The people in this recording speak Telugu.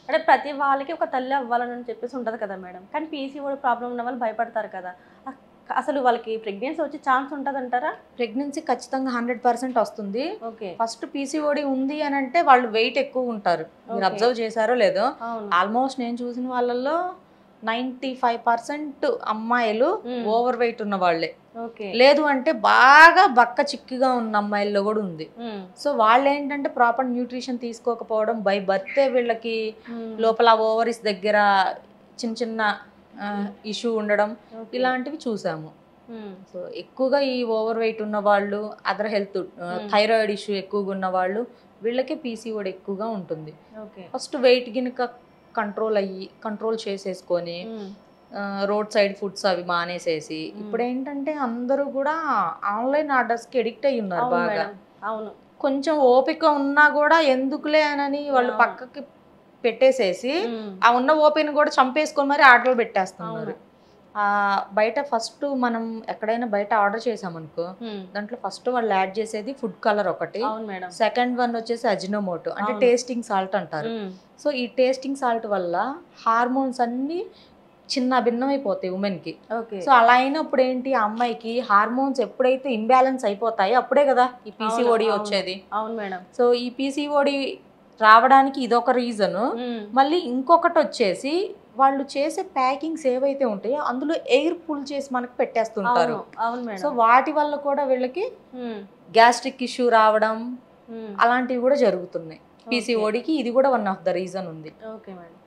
అంటే ప్రతి వాళ్ళకి ఒక తల్లి అవ్వాలని చెప్పేసి ఉంటది కదా మేడం. కానీ పీసీఓడి ప్రాబ్లమ్ ఉన్న వాళ్ళు భయపడతారు కదా! అసలు వాళ్ళకి ప్రెగ్నెన్సీ వచ్చే ఛాన్స్ ఉంటదంటారా? ప్రెగ్నెన్సీ ఖచ్చితంగా 100% వస్తుంది. ఓకే. ఫస్ట్ పీసీఓడి ఉంది అనంటే వాళ్ళు వెయిట్ ఎక్కువ ఉంటారు. మీరు అబ్జర్వ్ చేశారో లేదో, ఆల్మోస్ట్ నేను చూసిన వాళ్ళల్లో 95% అమ్మాయిలు ఓవర్ వెయిట్ ఉన్న వాళ్ళే. లేదు అంటే బాగా బక్క చిక్కిగా ఉన్న అమ్మాయిల్లో కూడా ఉంది. సో వాళ్ళు ఏంటంటే ప్రాపర్ న్యూట్రిషన్ తీసుకోకపోవడం, బై బర్తే వీళ్ళకి లోపల ఓవరీస్ దగ్గర చిన్న చిన్న ఇష్యూ ఉండడం, ఇలాంటివి చూసాము. సో ఎక్కువగా ఈ ఓవర్ వెయిట్ ఉన్న వాళ్ళు, అదర్ హెల్త్ థైరాయిడ్ ఇష్యూ ఎక్కువగా ఉన్న వాళ్ళు, వీళ్ళకి పీసీఓడి ఎక్కువగా ఉంటుంది. ఫస్ట్ వెయిట్ గినక కంట్రోల్ చేసేసుకొని రోడ్ సైడ్ ఫుడ్స్ అవి మానేసేసి, ఇప్పుడు ఏంటంటే అందరూ కూడా ఆన్లైన్ ఆర్డర్స్కి ఎడిక్ట్ అయ్యి ఉన్నారు బాగా. అవును. కొంచెం ఓపిక ఉన్నా కూడా ఎందుకులే అని వాళ్ళు పక్కకి పెట్టేసేసి ఆ ఉన్న ఓపికను కూడా చంపేసుకొని మరి ఆర్డర్లు పెట్టేస్తున్నారు. బయట ఫస్ట్ మనం ఎక్కడైనా బయట ఆర్డర్ చేసామనుకో, దాంట్లో ఫస్ట్ వాళ్ళు యాడ్ చేసేది ఫుడ్ కలర్ ఒకటి, సెకండ్ వన్ వచ్చేసి అజినోమోటో అంటే టేస్టింగ్ సాల్ట్ అంటారు. సో ఈ టేస్టింగ్ సాల్ట్ వల్ల హార్మోన్స్ అన్ని చిన్న భిన్నమైపోతాయి ఉమెన్కి. సో అలా అయినప్పుడు ఏంటి, ఆ అమ్మాయికి హార్మోన్స్ ఎప్పుడైతే ఇంబ్యాలెన్స్ అయిపోతాయో అప్పుడే కదా ఈ పీసీఓడి వచ్చేది. సో ఈ పీసీఓడి రావడానికి ఇదొక రీజను. మళ్ళీ ఇంకొకటి వచ్చేసి వాళ్ళు చేసే ప్యాకింగ్స్ ఏవైతే ఉంటాయో అందులో ఎయిర్ పుల్ చేసి మనకు పెట్టేస్తుంటారు. సో వాటి వల్ల కూడా వీళ్ళకి గ్యాస్ట్రిక్ ఇష్యూ రావడం అలాంటివి కూడా జరుగుతున్నాయి. పీసీఓడికి ఇది కూడా వన్ ఆఫ్ ద రీజన్ ఉంది. Okay madam.